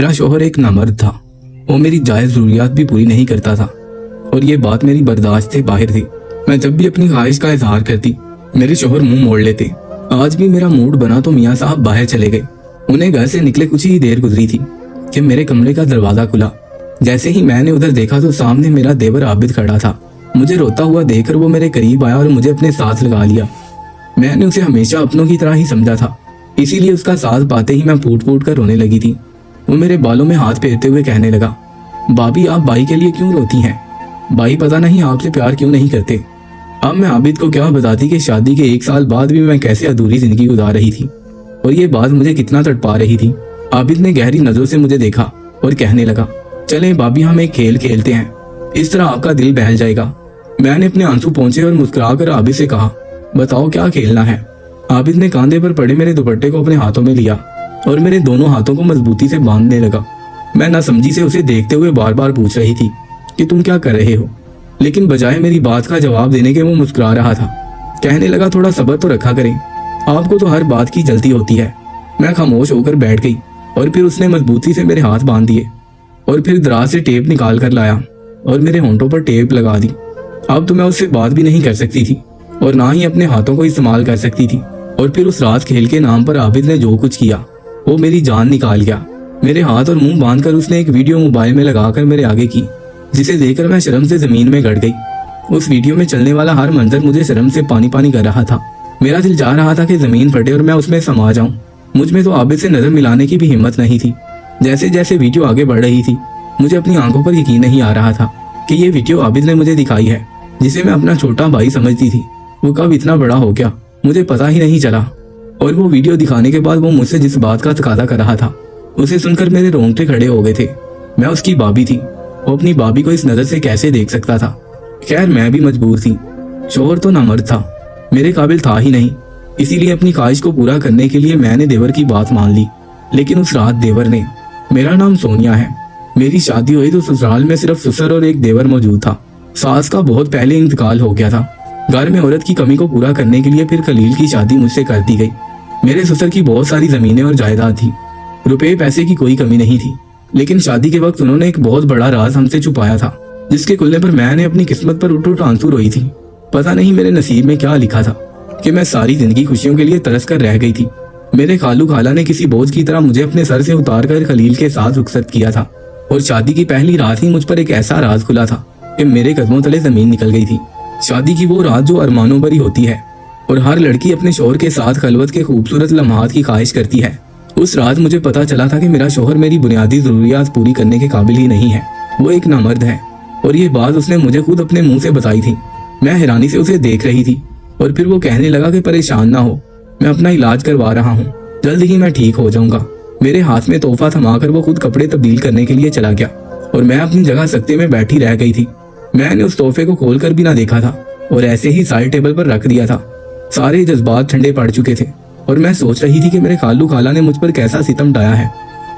मेरा शौहर एक नामर्द था। वो मेरी जायज़ ज़रूरियात भी पूरी नहीं करता था और ये बात मेरी बर्दाश्त से बाहर थी। मैं जब भी अपनी ख्वाहिश का इजहार करती, मेरे शौहर मुंह मोड़ लेते। आज भी मेरा मूड बना तो मियाँ साहब बाहर चले गए। उन्हें घर से निकले कुछ ही देर गुजरी थी कि मेरे कमरे का दरवाजा खुला। जैसे ही मैंने उधर देखा तो सामने मेरा देवर आबिद खड़ा था। मुझे रोता हुआ देखकर वो मेरे करीब आया और मुझे अपने साथ लगा लिया। मैंने उसे हमेशा अपनों की तरह ही समझा था, इसीलिए उसका साथ पाते ही मैं फूट फूट कर रोने लगी थी। वो मेरे बालों में हाथ फेरते हुए कहने लगा, भाभी आप भाई के लिए क्यों रोती हैं? भाई पता नहीं आपसे प्यार क्यों नहीं करते। अब मैं आबिद को क्या बताती कि शादी के 1 साल बाद भी मैं कैसे अधूरी जिंदगी गुजार रही थी और ये बात मुझे कितना तड़पा रही थी। आबिद ने गहरी नजरों से मुझे देखा और कहने लगा, चलें भाभी हम एक खेल खेलते हैं, इस तरह आपका दिल बहल जाएगा। मैंने अपने आंसू पोंछे और मुस्कुराकर आबिद से कहा, बताओ क्या खेलना है? आबिद ने कांधे पर पड़े मेरे दुपट्टे को अपने हाथों में लिया और मेरे दोनों हाथों को मजबूती से बांधने लगा। मैं नासमझी से उसे देखते हुए बार बार पूछ रही थी कि तुम क्या कर रहे हो, लेकिन बजाय मेरी बात का जवाब देने के वो मुस्कुरा रहा था। कहने लगा, थोड़ा सब्र तो रखा करें, आपको तो हर बात की जल्दी होती है। मैं खामोश होकर बैठ गई और फिर उसने मजबूती से मेरे हाथ बांध दिए और फिर दराज से टेप निकाल कर लाया और मेरे होंठों पर टेप लगा दी। अब तो मैं उससे बात भी नहीं कर सकती थी और ना ही अपने हाथों को इस्तेमाल कर सकती थी। और फिर उस रात खेल के नाम पर आबिद ने जो कुछ किया वो मेरी जान निकाल गया। मेरे हाथ और मुंह बांधकर उसने एक वीडियो मोबाइल में लगाकर मेरे आगे की, जिसे देखकर मैं शर्म से जमीन में गड़ गई। उस वीडियो में चलने वाला हर मंजर मुझे शर्म से पानी पानी कर रहा था। मेरा दिल चाह रहा था कि जमीन फटे और मैं उसमें समा जाऊं। मुझ में तो आबिद से नजर मिलाने की भी हिम्मत नहीं थी। जैसे जैसे वीडियो आगे बढ़ रही थी मुझे अपनी आंखों पर यकीन नहीं आ रहा था कि ये वीडियो आबिद ने मुझे दिखाई है, जिसे मैं अपना छोटा भाई समझती थी। वो कब इतना बड़ा हो गया मुझे पता ही नहीं चला। और वो वीडियो दिखाने के बाद वो मुझसे जिस बात का तकाजा कर रहा था उसे सुनकर मेरे रोंगटे खड़े हो गए थे। मैं उसकी भाभी थी, वो अपनी भाभी को इस नजर से कैसे देख सकता था? खैर मैं भी मजबूर थी। शौहर तो नामर्द था, मेरे काबिल था ही नहीं, इसीलिए अपनी ख्वाहिश को पूरा करने के लिए मैंने देवर की बात मान ली। लेकिन उस रात देवर ने, मेरा नाम सोनिया है, मेरी शादी हुई तो ससुराल में सिर्फ ससुर और एक देवर मौजूद था। सास का बहुत पहले इंतकाल हो गया था। घर में औरत की कमी को पूरा करने के लिए फिर खलील की शादी मुझसे कर दी गई। मेरे ससुर की बहुत सारी जमीनें और जायदाद थी, रुपए पैसे की कोई कमी नहीं थी। लेकिन शादी के वक्त उन्होंने एक बहुत बड़ा राज हमसे छुपाया था, जिसके खुलने पर मैंने अपनी किस्मत पर उठ उठ आंसू रोई थी। पता नहीं मेरे नसीब में क्या लिखा था कि मैं सारी जिंदगी खुशियों के लिए तरस कर रह गई थी। मेरे खालू खाला ने किसी बोझ की तरह मुझे अपने सर से उतार कर खलील के साथ रुखसत किया था और शादी की पहली रात ही मुझ पर एक ऐसा राज खुला था कि मेरे कदमों तले जमीन निकल गई थी। शादी की वो रात जो अरमानों भरी होती है और हर लड़की अपने शौहर के साथ खलवत के खूबसूरत लम्हात की ख्वाहिश करती है। उस रात मुझे पता चला था कि मेरा शौहर मेरी बुनियादी जरूरियात पूरी करने के काबिल ही नहीं है, वो एक नामर्द है। और ये बात उसने मुझे खुद अपने मुंह से बताई थी। मैं हैरानी से उसे देख रही थी और फिर वो कहने लगा कि परेशान ना हो, मैं अपना इलाज करवा रहा हूँ, जल्द ही मैं ठीक हो जाऊंगा। मेरे हाथ में तोहफा थमाकर वो खुद कपड़े तब्दील करने के लिए चला गया और मैं अपनी जगह सख्ते में बैठी रह गई थी। मैंने उस तोहफे को खोलकर भी ना देखा था और ऐसे ही साइड टेबल पर रख दिया था। सारे जज्बात ठंडे पड़ चुके थे और मैं सोच रही थी कि मेरे खालू खाला ने मुझ पर कैसा सितम ढाया है।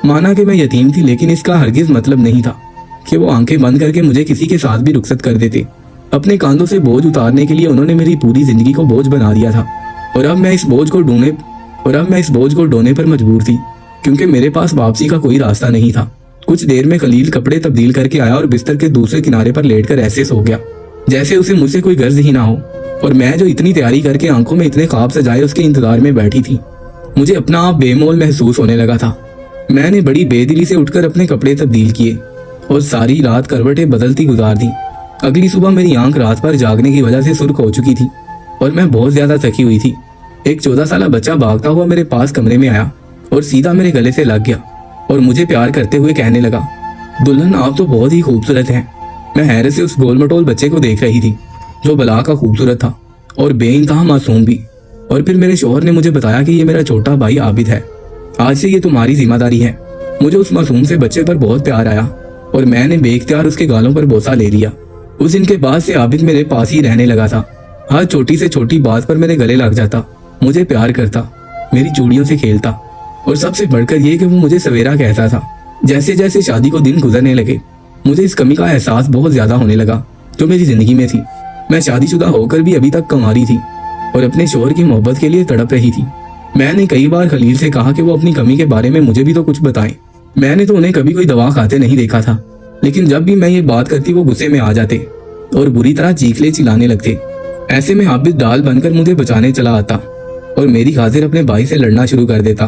माना कि मैं यतीम थी, लेकिन इसका हरगिज मतलब नहीं था कि वो आंखें बंद करके मुझे किसी के साथ भी रुखसत कर देते। अपने कांधों से बोझ उतारने के लिए उन्होंने मेरी पूरी जिंदगी को बोझ बना दिया था और अब मैं इस बोझ को ढोने पर मजबूर थी, क्योंकि मेरे पास वापसी का कोई रास्ता नहीं था। कुछ देर में खलील कपड़े तब्दील करके आया और बिस्तर के दूसरे किनारे पर लेटकर ऐसे सो गया जैसे उसे मुझसे कोई गर्ज ही ना हो। और मैं जो इतनी तैयारी करके आंखों में इतने ख्वाब सजाए उसके इंतजार में बैठी थी, मुझे अपना आप बेमोल महसूस होने लगा था। मैंने बड़ी बेदिली से उठकर अपने कपड़े तब्दील किए और सारी रात करवटें बदलती गुजार दी। अगली सुबह मेरी आंख रात भर जागने की वजह से सुर्ख हो चुकी थी और मैं बहुत ज्यादा थकी हुई थी। एक 14 साला बच्चा भागता हुआ मेरे पास कमरे में आया और सीधा मेरे गले से लग गया और मुझे प्यार करते हुए कहने लगा, दुल्हन आप तो बहुत ही खूबसूरत हैं। मैं हैरत से उस गोल मटोल बच्चे को देख रही थी जो बला का खूबसूरत था और बेइंतहा मासूम भी। और फिर मेरे शौहर ने मुझे बताया कि ये मेरा छोटा भाई आबिद है, आज से ये तुम्हारी जिम्मेदारी है। मुझे उस मासूम से बच्चे पर बहुत प्यार आया और मैंने बेख्तियार उसके गालों पर बोसा ले लिया। उस दिन के बाद से आबिद मेरे पास ही रहने लगा था। हर छोटी से छोटी बात पर मेरे गले लग जाता, मुझे प्यार करता, मेरी चूड़ियों से खेलता और सबसे बढ़कर ये कि वो मुझे सवेरा कहता था। जैसे जैसे शादी को दिन गुजरने लगे मुझे इस कमी का एहसास बहुत ज्यादा होने लगा जो मेरी जिंदगी में थी। मैं शादीशुदा होकर भी अभी तक कंवारी थी और अपने शौहर की मोहब्बत के लिए तड़प रही थी। मैंने कई बार खलील से कहा कि वो अपनी कमी के बारे में मुझे भी तो कुछ बताएं, मैंने तो उन्हें कभी कोई दवा खाते नहीं देखा था, लेकिन जब भी मैं ये बात करती वो गुस्से में आ जाते और बुरी तरह चीखने चिल्लाने लगते। ऐसे में आबिद डाल बनकर मुझे बचाने चला आता और मेरी खातिर अपने भाई से लड़ना शुरू कर देता।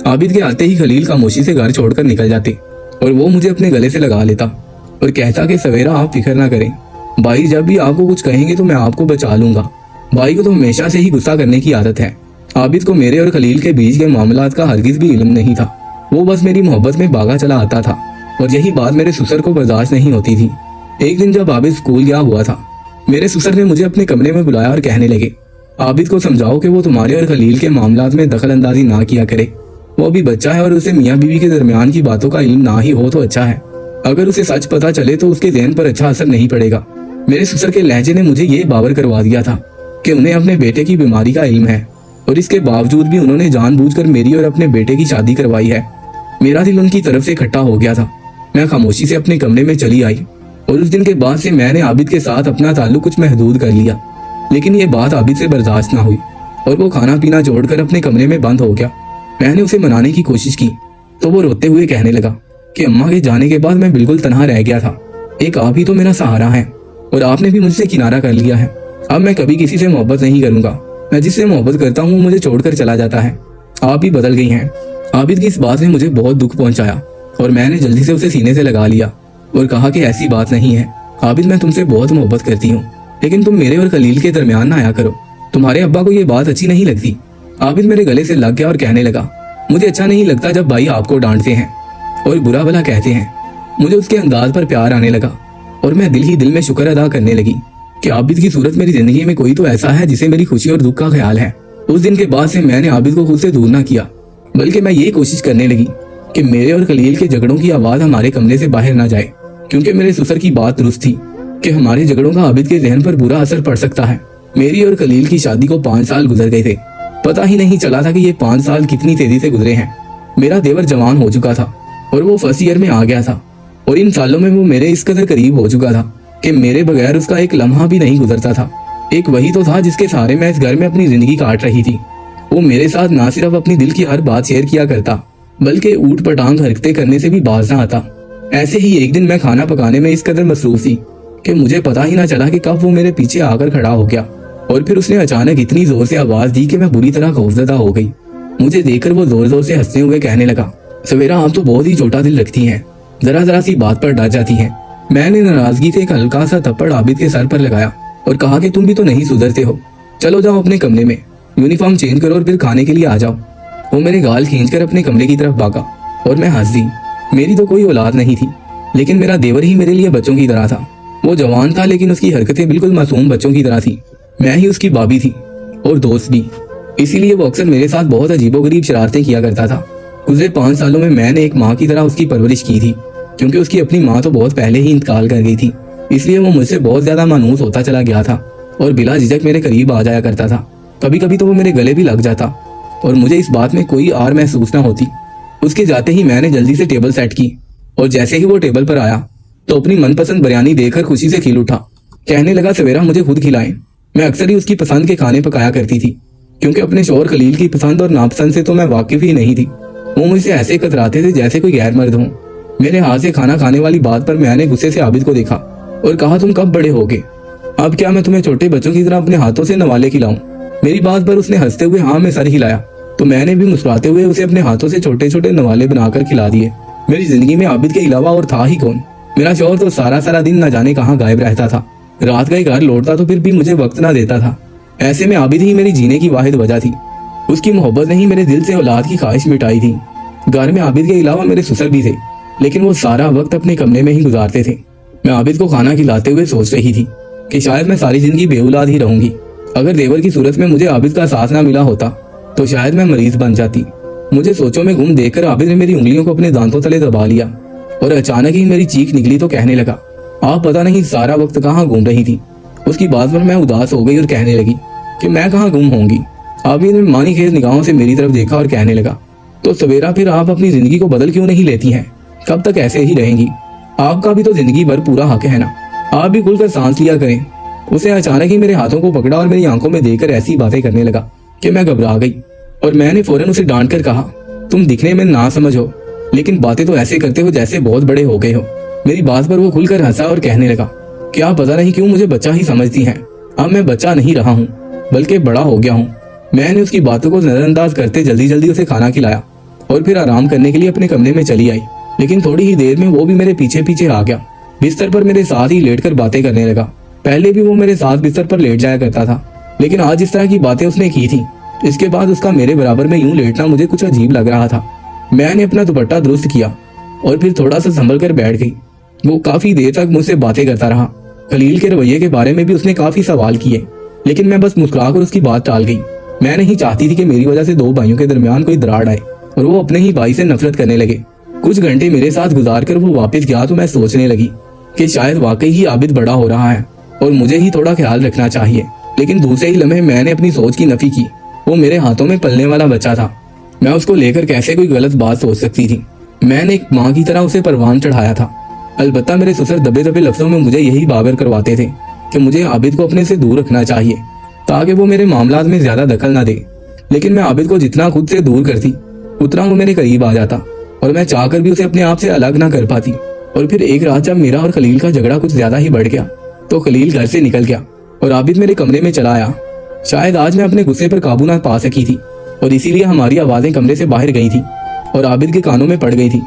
आबिद के आते ही खलील खामोशी से घर छोड़कर निकल जाते और वो मुझे अपने गले से लगा लेता और कहता कि सवेरा आप फिक्र ना करें, भाई जब भी आपको कुछ कहेंगे तो मैं आपको बचा लूंगा। भाई को तो हमेशा से ही गुस्सा करने की आदत है। आबिद को मेरे और खलील के बीच के मामलात का हरगिज भी इल्म नहीं था। वो बस मेरी मोहब्बत में भागा चला आता था और यही बात मेरे ससुर को बर्दाश्त नहीं होती थी। एक दिन जब आबिद स्कूल गया हुआ था, मेरे ससुर ने मुझे अपने कमरे में बुलाया और कहने लगे, आबिद को समझाओ कि वो तुम्हारे और खलील के मामलात में दखल अंदाजी ना किया करे। वो अभी बच्चा है और उसे मियाँ बीवी के दरमियान की बातों का इल्म ना ही हो तो अच्छा है। अगर उसे सच पता चले तो उसके ज़हन पर अच्छा असर नहीं पड़ेगा। मेरे ससुर के लहजे ने मुझे ये बावर करवा दिया था कि उन्हें अपने बेटे की बीमारी का इल्म है और इसके बावजूद भी उन्होंने जानबूझकर मेरी और अपने बेटे की शादी करवाई है। मेरा दिल उनकी तरफ से इकट्ठा हो गया था। मैं खामोशी से अपने कमरे में चली आई और उस दिन के बाद से मैंने आबिद के साथ अपना ताल्लुक कुछ महदूद कर लिया। लेकिन ये बात आबिद से बर्दाश्त ना हुई और वो खाना पीना छोड़कर अपने कमरे में बंद हो गया। मैंने उसे मनाने की कोशिश की तो वो रोते हुए कहने लगा कि अम्मा के जाने के बाद मैं बिल्कुल तन्हा रह गया था। एक आप ही तो मेरा सहारा है और आपने भी मुझसे किनारा कर लिया है। अब मैं कभी किसी से मोहब्बत नहीं करूंगा। मैं जिससे मोहब्बत करता हूँ वो मुझे छोड़कर चला जाता है। आप ही बदल गई हैं। आबिद की इस बात ने मुझे बहुत दुख पहुंचाया और मैंने जल्दी से उसे सीने से लगा लिया और कहा कि ऐसी बात नहीं है आबिद, मैं तुमसे बहुत मोहब्बत करती हूँ, लेकिन तुम मेरे और खलील के दरमियान ना आया करो। तुम्हारे अब्बा को ये बात अच्छी नहीं लगती। आबिद मेरे गले से लग गया और कहने लगा, मुझे अच्छा नहीं लगता जब भाई आपको डांटते हैं और बुरा भला कहते हैं। मुझे उसके अंदाज पर प्यार आने लगा और मैं दिल ही दिल में शुक्र अदा करने लगी कि आबिद की सूरत मेरी जिंदगी में कोई तो ऐसा है जिसे मेरी खुशी और दुख का ख्याल है। उस दिन के बाद से मैंने आबिद को खुद से दूर ना किया, बल्कि मैं ये कोशिश करने लगी कि मेरे और खलील के झगड़ों की आवाज हमारे कमरे से बाहर ना जाए, क्योंकि मेरे ससुर की बात दुरुस्त थी कि हमारे झगड़ों का आबिद के जहन पर बुरा असर पड़ सकता है। मेरी और खलील की शादी को 5 साल गुजर गए थे। पता ही नहीं चला था कि ये 5 साल कितनी तेजी से गुजरे हैं। मेरा देवर जवान हो चुका था और वो फर्स्ट ईयर में आ गया था और इन सालों में वो मेरे इस कदर करीब हो चुका था कि मेरे बगैर उसका एक लम्हा भी नहीं गुजरता था। एक वही तो था जिसके सहारे मैं इस घर में अपनी जिंदगी काट रही थी। वो मेरे साथ ना सिर्फ अपनी दिल की हर बात शेयर किया करता, बल्कि ऊट पटांग हरकतें करने से भी बाज ना आता। ऐसे ही एक दिन मैं खाना पकाने में इस कदर मसरूफ थी कि मुझे पता ही ना चला कि कब वो मेरे पीछे आकर खड़ा हो गया और फिर उसने अचानक इतनी जोर से आवाज दी कि मैं बुरी तरह खौफजदा हो गई। मुझे देखकर वो जोर जोर से हंसते हुए कहने लगा, सवेरा आप तो बहुत ही छोटा दिल रखती हैं, जरा जरा सी बात पर डर जाती हैं। मैंने नाराजगी से एक हल्का सा थप्पड़ आबिद के सर पर लगाया और कहा कि तुम भी तो नहीं सुधरते हो, चलो जाओ अपने कमरे में, यूनिफॉर्म चेंज करो और फिर खाने के लिए आ जाओ। वो मेरे गाल खींचकर अपने कमरे की तरफ भागा और मैं हंस दी। मेरी तो कोई औलाद नहीं थी, लेकिन मेरा देवर ही मेरे लिए बच्चों की तरह था। वो जवान था लेकिन उसकी हरकतें बिल्कुल मासूम बच्चों की तरह थी। मैं ही उसकी भाभी थी और दोस्त भी, इसीलिए वो अक्सर मेरे साथ बहुत अजीबोगरीब शरारतें किया करता था। गुजरे 5 सालों में मैंने एक माँ की तरह उसकी परवरिश की थी, क्योंकि उसकी अपनी माँ तो बहुत पहले ही इंतकाल कर गई थी। इसलिए वो मुझसे बहुत ज्यादा मानूस होता चला गया था और बिला झिझक मेरे करीब आ जाया करता था। कभी कभी तो वो मेरे गले भी लग जाता और मुझे इस बात में कोई आर महसूस न होती। उसके जाते ही मैंने जल्दी से टेबल सेट की और जैसे ही वो टेबल पर आया तो अपनी मनपसंद बिरयानी देखकर खुशी से खिल उठा। कहने लगा, सवेरा मुझे खुद खिलाएं। मैं अक्सर ही उसकी पसंद के खाने पकाया करती थी, क्योंकि अपने शौहर खलील की पसंद और नापसंद से तो मैं वाकिफ ही नहीं थी। वो मुझसे ऐसे कतराते थे जैसे कोई गैर मर्द हो। मेरे हाथ से खाना खाने वाली बात पर मैंने गुस्से से आबिद को देखा और कहा, तुम कब बड़े होगे? अब क्या मैं तुम्हें छोटे बच्चों की तरह अपने हाथों से नवाले खिलाऊं? मेरी बात पर उसने हंसते हुए हाँ में सर हिलाया तो मैंने भी मुस्कुराते हुए उसे अपने हाथों से छोटे छोटे नवाले बनाकर खिला दिए। मेरी जिंदगी में आबिद के अलावा और था ही कौन? मेरा शौहर तो सारा सारा दिन न जाने कहाँ गायब रहता था। रात का ही घर लौटता तो फिर भी मुझे वक्त ना देता था। ऐसे में आबिद ही मेरी जीने की वाहिद वजह थी। उसकी मोहब्बत ने ही मेरे दिल से औलाद की ख्वाहिश मिटाई थी। घर में आबिद के अलावा मेरे ससुर भी थे, लेकिन वो सारा वक्त अपने कमरे में ही गुजारते थे। मैं आबिद को खाना खिलाते हुए सोच रही थी कि शायद मैं सारी जिंदगी बेऔलाद ही रहूंगी। अगर देवर की सूरत में मुझे आबिद का साथ ना मिला होता तो शायद मैं मरीज बन जाती। मुझे सोचों में गुम देखकर आबिद ने मेरी उंगलियों को अपने दांतों तले दबा लिया और अचानक ही मेरी चीख निकली तो कहने लगा, आप पता नहीं सारा वक्त कहाँ घूम रही थी। उसकी बात पर मैं उदास हो गई और कहने लगी कि मैं कहाँ गुम होंगी। आबिद ने मानी खेज निगाहों से मेरी तरफ देखा और कहने लगा, तो सवेरा फिर आप अपनी जिंदगी को बदल क्यों नहीं लेती हैं? कब तक ऐसे ही रहेंगी? आपका भी तो जिंदगी भर पूरा हक है ना, आप भी खुलकर सांस लिया करें। उसे अचानक ही मेरे हाथों को पकड़ा और मेरी आंखों में देखकर ऐसी बातें करने लगा कि मैं घबरा गई और मैंने फौरन उसे डांट कर कहा, तुम दिखने में ना समझ हो, लेकिन बातें तो ऐसे करते हो जैसे बहुत बड़े हो गए हो। मेरी बात पर वो खुलकर हंसा और कहने लगा कि आप पता नहीं क्यों मुझे बच्चा ही समझती हैं। अब मैं बच्चा नहीं रहा हूँ, बल्कि बड़ा हो गया हूँ। मैंने उसकी बातों को नजरअंदाज करते जल्दी जल्दी उसे खाना खिलाया और फिर आराम करने के लिए अपने कमरे में चली आई। लेकिन थोड़ी ही देर में वो भी मेरे पीछे पीछे आ गया। बिस्तर पर मेरे साथ ही लेटकर बातें करने लगा। पहले भी वो मेरे साथ बिस्तर पर लेट जाया करता था, लेकिन आज इस तरह की बातें उसने की थी। इसके बाद उसका मेरे बराबर में यूं लेटना मुझे कुछ अजीब लग रहा था। मैंने अपना दुपट्टा दुरुस्त किया और फिर थोड़ा सा संभल कर बैठ गई। वो काफी देर तक मुझसे बातें करता रहा। खलील के रवैये के बारे में भी उसने काफी सवाल किए, लेकिन मैं बस मुस्कुराकर उसकी बात टाल गई। मैं नहीं चाहती थी कि मेरी वजह से दो भाइयों के दरमियान कोई दरार आए और वो अपने ही भाई से नफरत करने लगे। कुछ घंटे मेरे साथ गुजार कर वो वापस गया तो मैं सोचने लगी कि शायद वाकई ही आबिद बड़ा हो रहा है और मुझे ही थोड़ा ख्याल रखना चाहिए। लेकिन दूसरे ही लम्हे मैंने अपनी सोच की नफी की। वो मेरे हाथों में पलने वाला बच्चा था। मैं उसको लेकर कैसे कोई गलत बात सोच सकती थी। मैंने एक माँ की तरह उसे परवान चढ़ाया था। अलबत्ता मेरे ससुर दबे दबे लफ्जों में मुझे यही बावर करवाते थे कि मुझे आबिद को अपने से दूर रखना चाहिए ताकि वो मेरे मामलात में ज्यादा दखल ना दे। लेकिन मैं आबिद को जितना खुद से दूर करती उतना वो मेरे करीब आ जाता और मैं चाहकर भी उसे अपने आप से अलग ना कर पाती। और फिर एक रात जब मेरा और खलील का झगड़ा कुछ ज्यादा ही बढ़ गया तो खलील घर से निकल गया और आबिद मेरे कमरे में चला आया। शायद आज मैं अपने गुस्से पर काबू ना पा सकी थी और इसीलिए हमारी आवाजें कमरे से बाहर गई थी और आबिद के कानों में पड़ गई थी।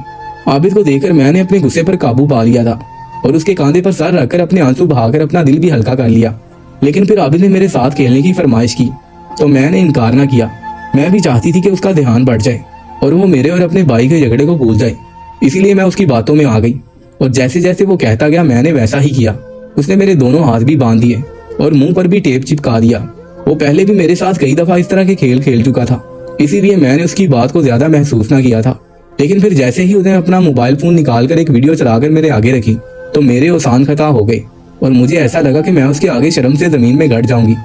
आबिद को देखकर मैंने अपने गुस्से पर काबू पा लिया था और उसके कांधे पर सर रखकर अपने आंसू बहाकर अपना दिल भी हल्का कर लिया। लेकिन फिर आबिद ने मेरे साथ खेलने की फरमाइश की तो मैंने इनकार ना किया। मैं भी चाहती थी कि उसका ध्यान बढ़ जाए और वो मेरे और अपने भाई के झगड़े को भूल जाए। इसीलिए मैं उसकी बातों में आ गई और जैसे जैसे वो कहता गया मैंने वैसा ही किया। उसने मेरे दोनों हाथ भी बांध दिए और मुंह पर भी टेप चिपका दिया। वो पहले भी मेरे साथ कई दफा इस तरह के खेल खेल चुका था, इसीलिए मैंने उसकी बात को ज्यादा महसूस ना किया था। लेकिन फिर जैसे ही उसने अपना मोबाइल फोन निकालकर एक वीडियो चलाकर मेरे आगे रखी तो मेरे ओसान खता हो गए और मुझे ऐसा लगा कि मैं उसके आगे शर्म से जमीन में गड़ जाऊंगी।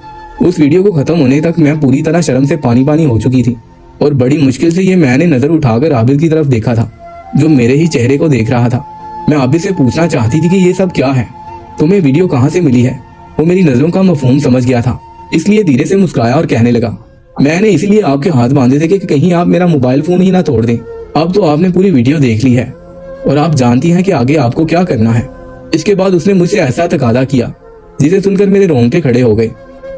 उस वीडियो को खत्म होने तक मैं पूरी तरह शर्म से पानी पानी हो चुकी थी और बड़ी मुश्किल से ये मैंने नजर उठाकर आबिद की तरफ देखा था जो मेरे ही चेहरे को देख रहा था। मैं आबिद से पूछना चाहती थी कि ये सब क्या है, तुम्हें वीडियो कहाँ से मिली है। वो मेरी नजरों का मफहूम समझ गया था, इसलिए धीरे से मुस्कुराया और कहने लगा मैंने इसीलिए आपके हाथ बांधे थे कि कहीं आप मेरा मोबाइल फोन ही ना तोड़ दें। अब तो आपने पूरी वीडियो देख ली है और आप जानती हैं कि आगे आपको क्या करना है। इसके बाद उसने मुझसे ऐसा तकादा किया जिसे सुनकर मेरे रोंगटे खड़े हो गए।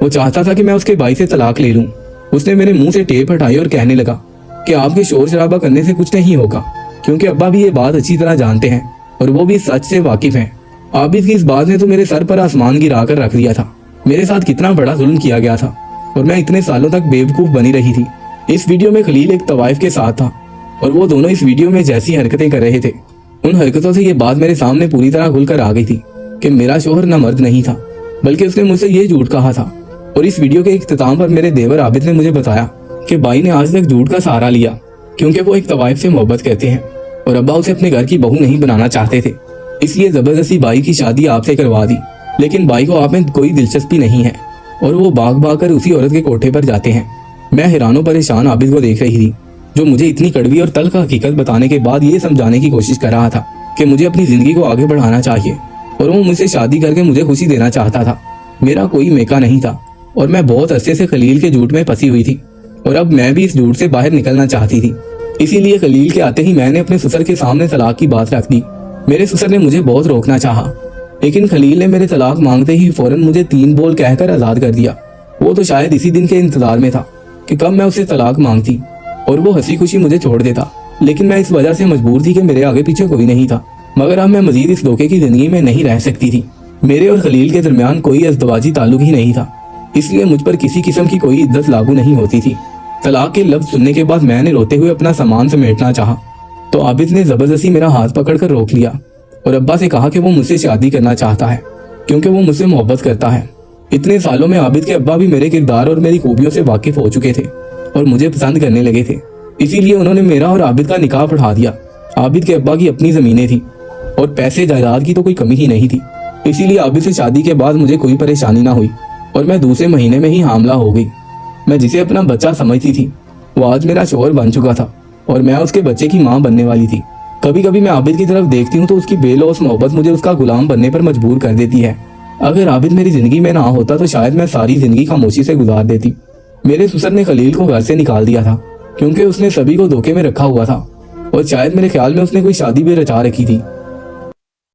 वो चाहता था कि मैं उसके भाई से तलाक ले लूं। उसने मेरे मुंह से टेप हटाई और कहने लगा कि आपके शोर शराबा करने से कुछ नहीं होगा, क्योंकि अब्बा भी ये बात अच्छी तरह जानते हैं और वो भी सच से वाकिफ हैं। आबिद की इस बात ने तो मेरे सर पर आसमान गिरा कर रख दिया था। मेरे साथ कितना बड़ा जुल्म किया गया था और मैं इतने सालों तक बेवकूफ बनी रही थी। इस वीडियो में खलील एक तवाइफ के साथ था और वो दोनों इस वीडियो में जैसी हरकतें कर रहे थे उन हरकतों से ये बात मेरे सामने पूरी तरह खुलकर आ गई थी कि मेरा शोहर न मर्द नहीं था, बल्कि उसने मुझसे ये झूठ कहा था। और इस वीडियो के इख्तिताम पर मेरे देवर आबिद ने मुझे बताया कि भाई ने आज तक झूठ का सहारा लिया क्योंकि वो एक तवाइफ से मोहब्बत करते हैं और अब्बा उसे अपने घर की बहू नहीं बनाना चाहते थे, इसलिए जबरदस्ती भाई की शादी आपसे करवा दी। लेकिन भाई को आप में कोई दिलचस्पी नहीं है और वो भाग भाग कर उसी औरत के कोठे पर जाते हैं। मैं हैरानों परेशान आबिद को देख रही थी जो मुझे इतनी कड़वी और तल्ख हकीकत बताने के बाद ये समझाने की कोशिश कर रहा था कि मुझे अपनी जिंदगी को आगे बढ़ाना चाहिए और वो मुझसे शादी करके मुझे खुशी देना चाहता था। मेरा कोई मेका नहीं था और मैं बहुत अरसे से खलील के झूठ में फंसी हुई थी और अब मैं भी इस झूठ से बाहर निकलना चाहती थी। इसीलिए खलील के आते ही मैंने अपने ससुर के सामने तलाक की बात रख दी। मेरे ससुर ने मुझे बहुत रोकना चाहा, लेकिन खलील ने मेरे तलाक मांगते ही फौरन मुझे 3 बोल कहकर आजाद कर दिया। वो तो शायद इसी दिन के इंतजार में था कि कब मैं उसे तलाक मांगती और वो हंसी खुशी मुझे छोड़ देता। लेकिन मैं इस वजह से मजबूर थी कि मेरे आगे पीछे कोई नहीं था, मगर अब मैं मजीद इस धोखे की जिंदगी में नहीं रह सकती थी। मेरे और खलील के दरमियान कोई अज़दवाजी ताल्लुक ही नहीं था, इसलिए मुझ पर किसी किस्म की कोई इज्जत लागू नहीं होती थी। तलाक के लफ्ज सुनने के बाद मैंने रोते हुए अपना सामान समेटना चाहा तो आबिद ने जबरदस्ती मेरा हाथ पकड़कर रोक लिया और अब्बा से कहा कि वो मुझसे शादी करना चाहता है क्योंकि वो मुझसे मोहब्बत करता है। इतने सालों में आबिद के अब्बा भी मेरे किरदार और मेरी खूबियों से वाकिफ हो चुके थे और मुझे पसंद करने लगे थे, इसीलिए उन्होंने मेरा और आबिद का निकाह पढ़ा दिया। आबिद के अब्बा की अपनी जमीनें थी और पैसे जायदाद की तो कोई कमी ही नहीं थी, इसीलिए आबिद से शादी के बाद मुझे कोई परेशानी ना हुई और मैं दूसरे महीने में ही हामला हो गई। मैं जिसे अपना बच्चा समझती थी वो आज मेरा शोहर बन चुका था और मैं उसके बच्चे की माँ बनने वाली थी। कभी कभी मैं आबिद की तरफ देखती हूँ तो उसकी बेलौस मोहब्बत मुझे उसका गुलाम बनने पर मजबूर कर देती है। अगर आबिद मेरी जिंदगी में ना होता तो शायद मैं सारी जिंदगी खामोशी से गुजार देती। मेरे ससुर ने खलील को घर से निकाल दिया था क्योंकि उसने सभी को धोखे में रखा हुआ था और शायद मेरे ख्याल में उसने कोई शादी भी रचा रखी थी।